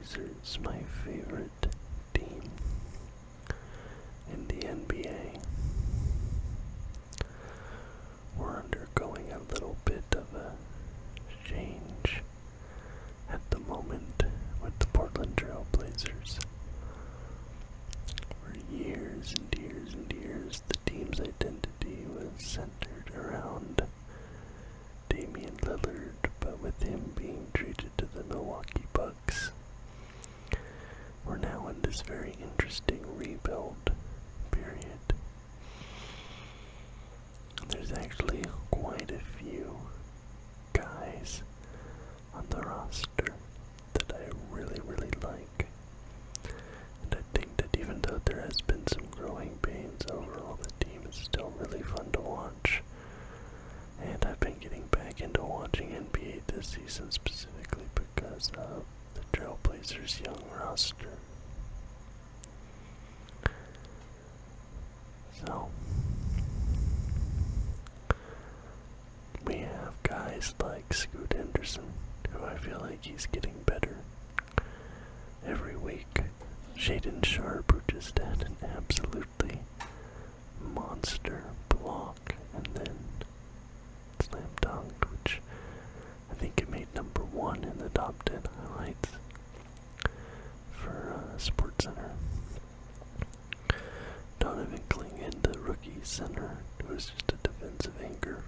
Trailblazers, my favorite team in the NBA. We're undergoing a little bit of a change at the moment with the Portland Trailblazers. For years and years and years, the team's identity was centered around Damian Lillard, but with him being traded to the Milwaukee Bucks, we're now in this very interesting rebuild period. There's actually quite a few guys on the roster that I really, really like. And I think that even though there has been some growing pains, overall the team is still really fun to watch. And I've been getting back into watching NBA this season specifically because of the Trailblazers' young roster. So, we have guys like Scoot Henderson, who I feel like he's getting better every week. Shaden Sharp, who just had an absolutely monster block and then slam dunked, which I think it made number 1 in the top 10 highlights for SportsCenter. Donovan Clingan, the rookie center, who was just a defensive anchor.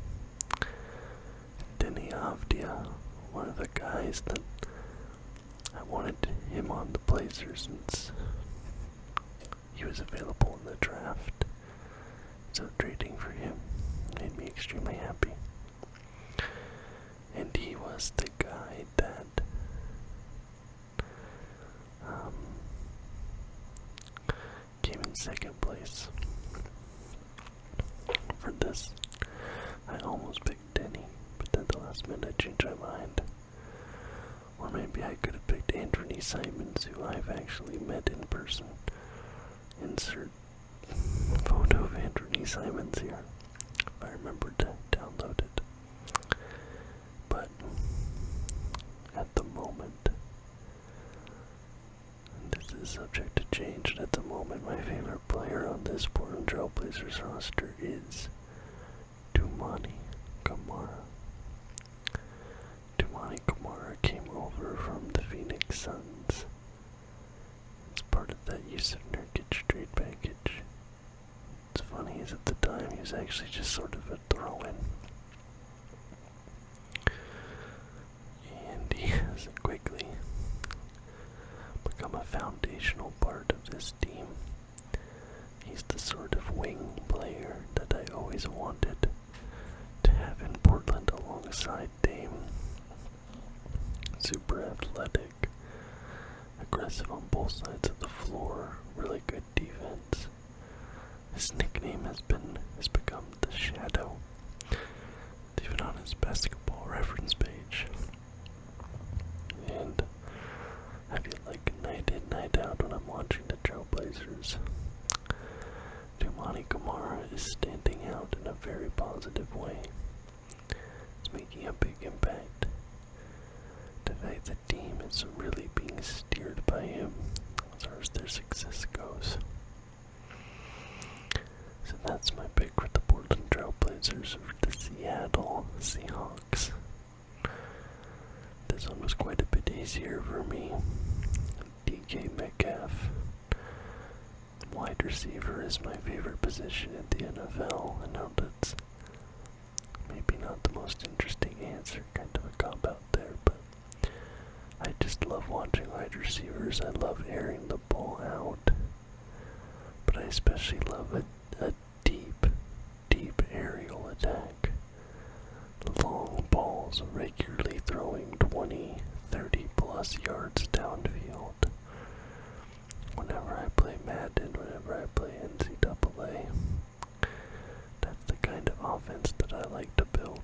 Denny Avdia, one of the guys that I wanted him on the Blazers since he was available in the draft. So trading for him made me extremely happy. And he was the guy that came in second place for this. I almost picked Denny, but then the last minute I changed my mind. Or maybe I could have picked Anthony Simons, who I've actually met in person. Insert photo of Anthony Simons here, if I remember to download it. But at the moment, and this is subject to change, and at the moment my favorite player on this Portland Trailblazers roster is Toumani Camara. Toumani Camara came over from the Phoenix Suns as part of that Yusuf Nurkic trade package. What's funny is at the time he was actually just sort of a throw-in. And he has quickly become a foundational part of this team. He's the sort of wing player that I always wanted to have in Portland alongside Dame. Super athletic, aggressive on both sides of the floor, really good defense. His nickname has become the Shadow. It's even on his basketball reference page. And I feel like night in, night out when I'm watching the Trailblazers, Toumani Camara is standing out in a very positive way. He's making a big impact. The fact the team is really being steered by him as far as their success goes. So that's my pick for the Portland Trailblazers over the Seattle Seahawks. This one was quite a bit easier for me. DK Metcalf, wide receiver, is my favorite position in the NFL. I know that's maybe not the most interesting answer, kind of a cop-out there, but I just love watching wide receivers. I love airing the ball out, but I especially love a deep, deep aerial attack. Long balls, regularly throwing 20, 30 plus yards downfield. Whenever I play Madden, whenever I play NCAA, that's the kind of offense that I like to build.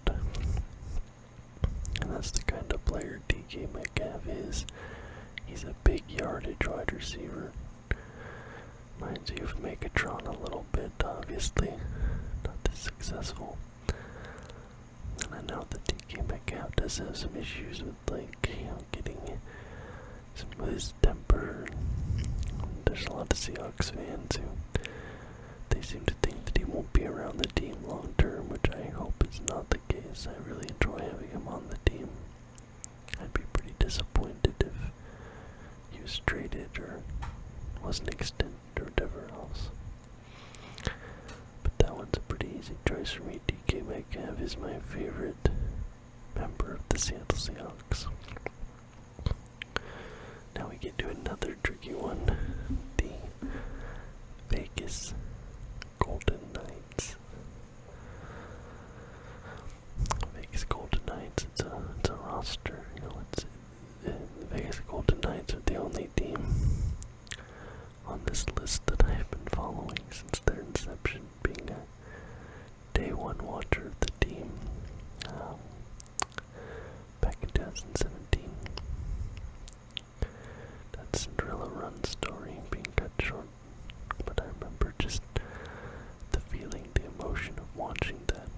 And that's the kind of player DK Metcalf is. He's a big yardage wide receiver. Reminds you of Megatron a little bit, obviously. Not as successful. And I know that DK Metcalf does have some issues with, getting with his temper. There's a lot of Seahawks fans who they seem to think that he won't be around the team long term, which I hope is not the case. I really enjoy having him on the team. I'd be pretty disappointed if he was traded or wasn't extended or whatever else. But that one's a pretty easy choice for me. DK Metcalf is my favorite member of the Seattle Seahawks. Now we get to another tricky one. The Vegas Golden Knights. Vegas Golden Knights, it's a roster. You know, the Vegas Golden Knights are the only team on this list that I have been following since their inception, being a day one watcher of the team back in 2017. That Cinderella run story being cut short, but I remember just the feeling, the emotion of watching that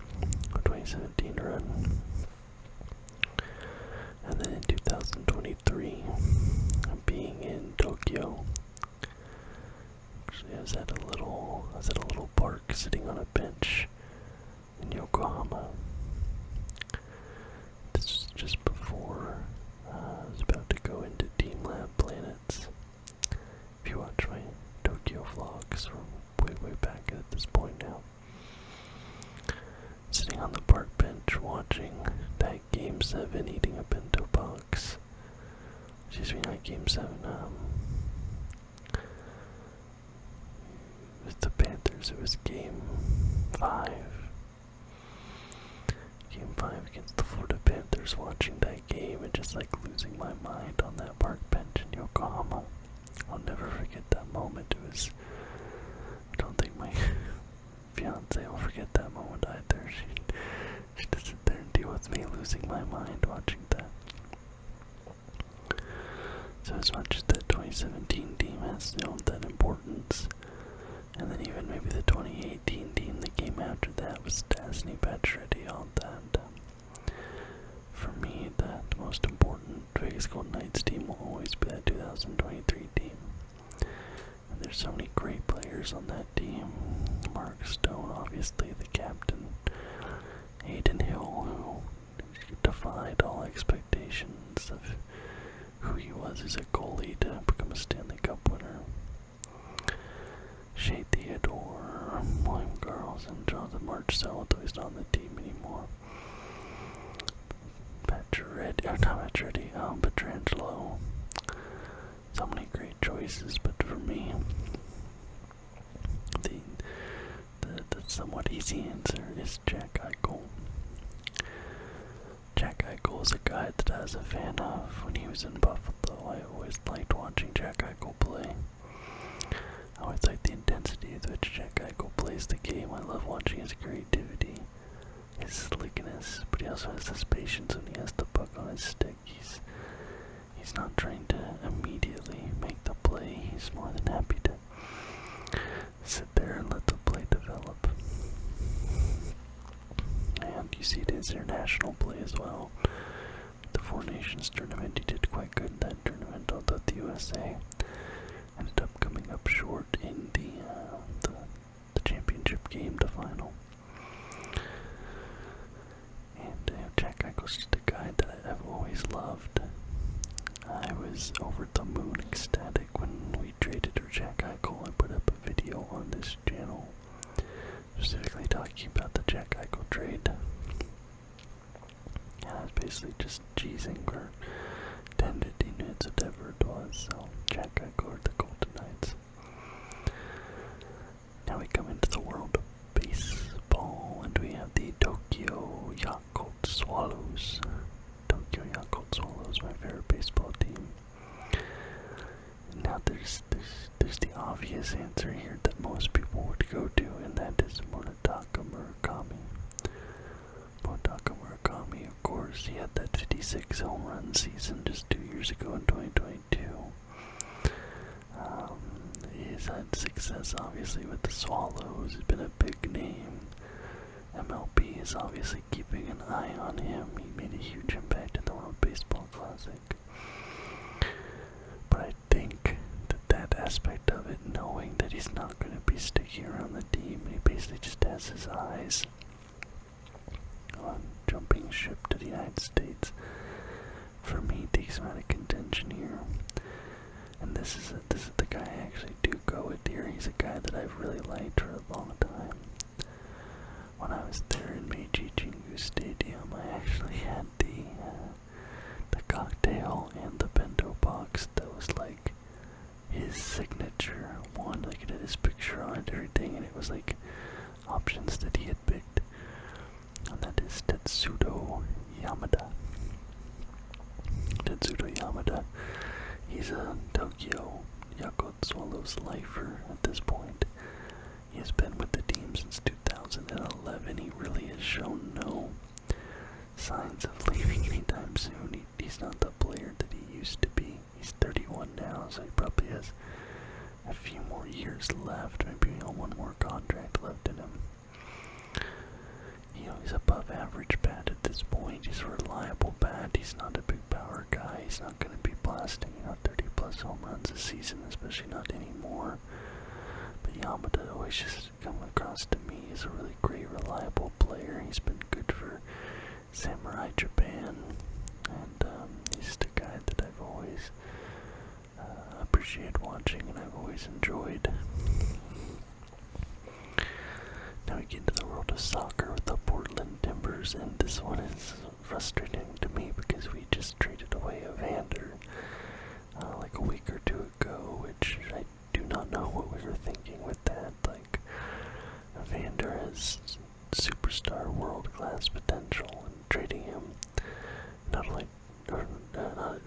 2017 run. And then in 2023, being in Tokyo. Actually, I was at a little park sitting on a bench in Yokohama. This was just before I was about to go into Team Lab Planets. If you watch my Tokyo vlogs from way back at this point now. Sitting on the park bench watching that Game 7, eating a bento box. Excuse me, not Game 7, with the Panthers, it was Game 5. Game 5 against the Florida Panthers, watching that game and just like losing my mind on that park bench in Yokohama. I'll never forget that moment. I don't think my fiance will forget that moment either. She just sit there and deal with me losing my mind watching that. So as much as that 2017 team has that importance, and then even maybe the 2018 team that came after that was Stasny, Pacioretty, all that. For me, that most important Vegas Golden Knights team will always be that 2023 team. And there's so many great players on that team. Mark Stone, obviously the captain. Hayden Hill, who defied all expectations of who he was as a goalie to become a Stanley Cup winner. Shea Theodore, William Garles, and Jonathan Marchessault, although he's not on the team anymore. Pietrangelo. So many great choices, but for me, the somewhat easy answer is Jack Eichel. Jack Eichel is a guy that I was a fan of when he was in Buffalo. I always liked watching Jack Eichel play. I always liked the intensity with which Jack Eichel plays the game. I love watching his creativity, his slickness, but he also has this patience when he has the puck on his stick. He's not trying to immediately make the play. He's more than happy to sit there and let the play develop. And you see it in his international play as well. The Four Nations tournament, he did quite good in that tournament, although the USA ended up coming up short in the championship game, the final. And Jack Eichel's just a guy that I've always loved. I was over the moon ecstatic when we traded for Jack Eichel. I put up a video on this channel specifically talking about the Jack Eichel trade. And I was basically just cheesing for 10-15 minutes, whatever it was. So Jack Eichel or the Golden Knights. Now we come into the world of baseball, and we have the Tokyo Yakult Swallows. Tokyo Yakult Swallows, my favorite baseball team. Now there's the obvious answer here that most people would go to, and that is Munetaka Murakami. Munetaka Murakami, of course, he had that 56 home run season just 2 years ago in 2022. He's had success, obviously, with the Swallows. He's been a big name. MLB is obviously keeping an eye on him. He made a huge impact in the World Baseball Classic. aspect of it, knowing that he's not going to be sticking around the team. He basically just has his eyes on jumping ship to the United States. For me, it takes him out of contention here. And this is the guy I actually do go with here. He's a guy that I've really liked for a long time. When I was there in Meiji Jingu Stadium, I actually had the cocktail and the bento box that was like his signature one. Like, it had his picture on it, everything, and it was like options that he had picked. And that is Tetsudo Yamada. Tetsudo Yamada. He's a Tokyo Yakult Swallows lifer at this point. He has been with the team since 2011. He really has shown no signs of leaving anytime soon. He's not the player that he used to be. He's 31 now, so he probably has a few more years left, maybe one more contract left in him. He's above average bat at this point. He's a reliable bat. He's not a big power guy. He's not going to be blasting, 30 plus home runs a season, especially not anymore. But Yamada always just come across to me as a really great, reliable player. He's been good for Samurai Japan, and he's the guy that I've always appreciated watching and I've always enjoyed. Now we get into the world of soccer with the Portland Timbers, and this one is frustrating to me because we just traded away Evander like a week or two ago, which I do not know what we were thinking with that. Like, Evander has superstar world-class potential, and trading him, not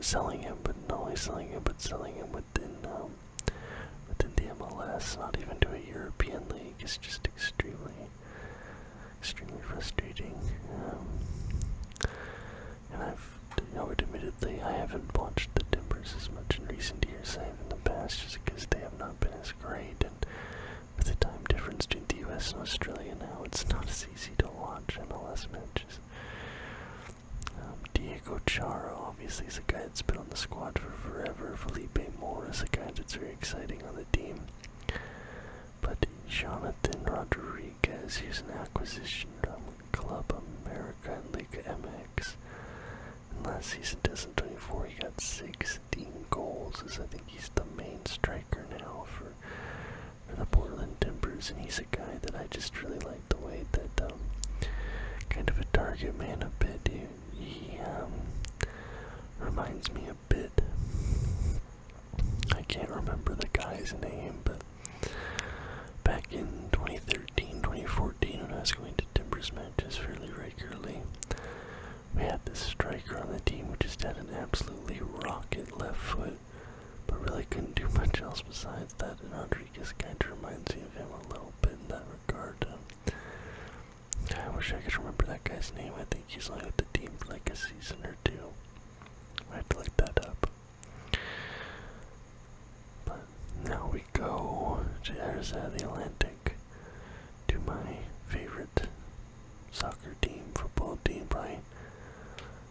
selling him, but selling him within the MLS, not even to a European league, is just extremely frustrating. And admittedly, I haven't watched the Timbers as much in recent years as I have in the past, just because they have not been as great, and with the time difference between the US and Australia now, it's not as easy to watch MLS matches. Diego Chara, obviously, is a guy that's been on the squad for forever. Felipe Moore is a guy that's very exciting on the team. But Jonathan Rodriguez, he's an acquisition from Club America and Liga MX. And last season, 2024, he got 16 goals, as I think he's the main striker now for the Portland Timbers. And he's a guy that I just really like the way that, kind of a target man a bit. He reminds me a bit, I can't remember the guy's name, but back in 2013, 2014, when I was going to Timbers matches fairly regularly, we had this striker on the team who just had an absolutely rocket left foot, but really couldn't do much else besides that, and Rodriguez kind of reminds me of him a little bit in that regard. I wish I could remember that guy's name. I think he's only with the team for like a season or two. I have to look that up. But now we go to the Atlantic, to my favorite soccer team, football team, probably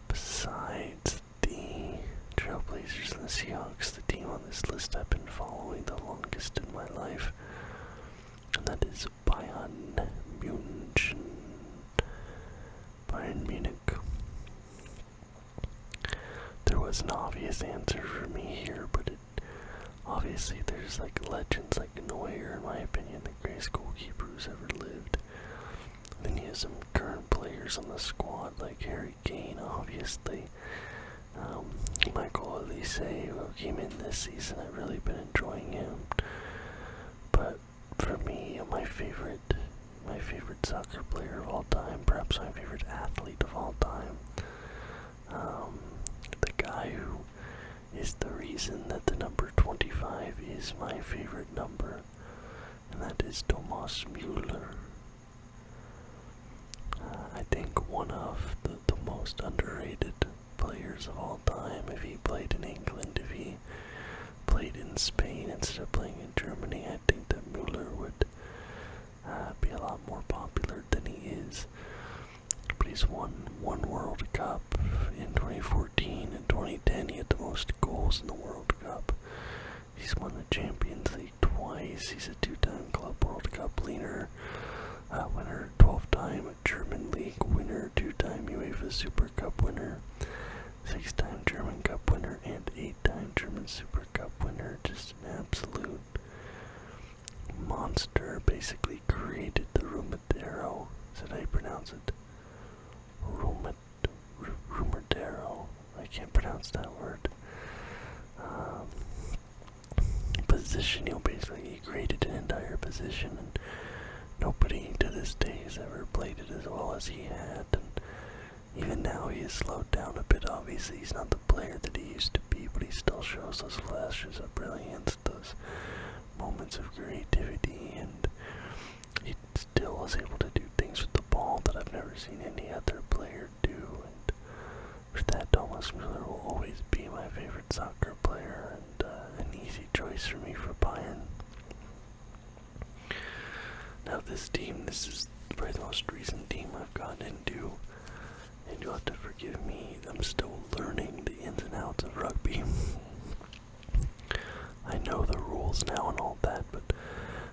besides the Trailblazers and the Seahawks, the team on this list I've been following the longest in my life, and that is Bayern Munich. Bayern Munich. There was an obvious answer for me here, but obviously there's like legends like Neuer, in my opinion, the greatest goalkeeper who's ever lived. Then you have some current players on the squad like Harry Kane, obviously. Michael Olise, who came in this season, I've really been enjoying him. But for me, my favorite soccer player of all time, perhaps my favorite athlete of all time, the guy who is the reason that the number 25 is my favorite number, and that is Thomas Müller. I think one of the most underrated players of all time. If he played in England, if he played in Spain instead of playing in Germany, I think that Müller would be a lot more popular than he is. But he's won one World Cup in 2014 and 2010. He had the most goals in the World Cup. He's won the Champions League twice. He's a 2-time Club World Cup winner, 12-time German League winner, 2-time UEFA Super Cup winner, 6-time German Cup winner, and 8-time German Super Cup winner. Just an absolute monster. Basically created the Rumadero. Is that how you pronounce it? Rumadero. I can't pronounce that word. Position, basically he created an entire position, and nobody to this day has ever played it as well as he had. And even now he has slowed down a bit. Obviously he's not the player that he used to be, but he still shows those flashes of brilliance, those moments of creativity, and he still is able to do things with the ball that I've never seen any other player do. And for that, Thomas Müller will always be my favorite soccer player, and an easy choice for me for Bayern. Now this team, this is probably the most recent team I've gotten into, and you'll have to forgive me, I'm still learning the ins and outs of rugby. I know the rules now and all that, but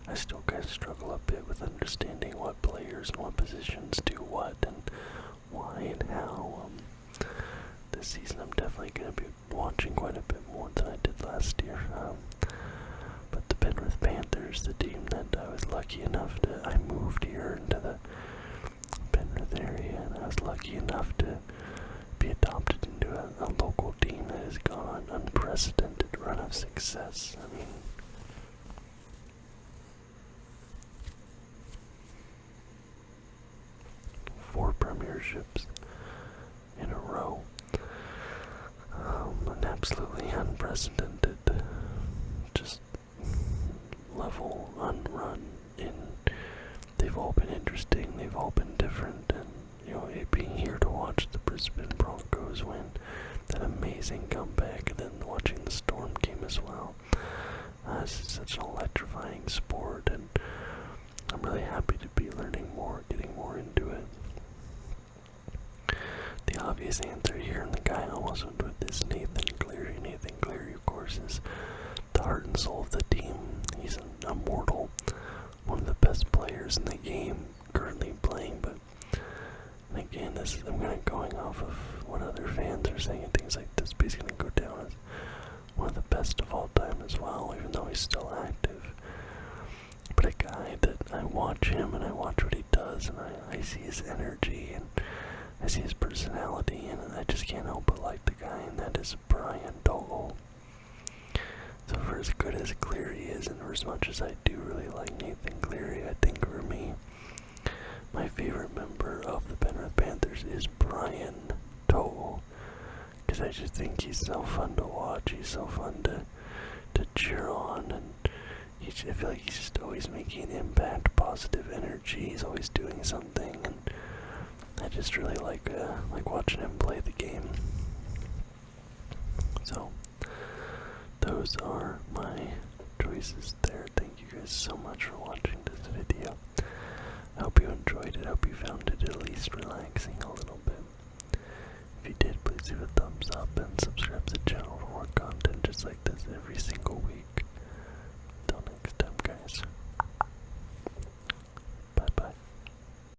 I still kind of struggle a bit with understanding what players and what positions do what, and why and how. This season I'm definitely going to be watching quite a bit more than I did last year. But the Penrith Panthers, the team that I was lucky enough to, I moved here into the Penrith area, and I was lucky enough to be adopted into a local team that has gone on an unprecedented run of success. I mean, 4 premierships in a row. An absolutely unprecedented just level unrun, and they've all been interesting, they've all been different, and it being here to watch the Brisbane Broncos win that amazing comeback, and then watching the Storm game as well. This is such an electrifying sport, and I'm really happy to be learning more, getting more into it. The obvious answer here, and the guy I almost went with, is Nathan Cleary. Nathan Cleary, of course, is the heart and soul of the team. He's an immortal, one of the best players in the game currently playing. But and again, I'm going off of what other fans are saying, and things like this. Basically, going to go down as one of the best of all time as well, even though he's still active. But a guy that I watch him and I watch what he does, and I see his energy and I see his personality, and I just can't help but like the guy, and that is Brian Dogle. So for as good as Cleary is, and for as much as I do really like Nathan Cleary, I think for me, my favorite member of the Penrith Panthers is Brian Dogle, because I just think he's so fun to watch, he's so fun to cheer on, and I feel like he's just always making an impact, positive energy, he's always doing something, and I just really like watching him play the game.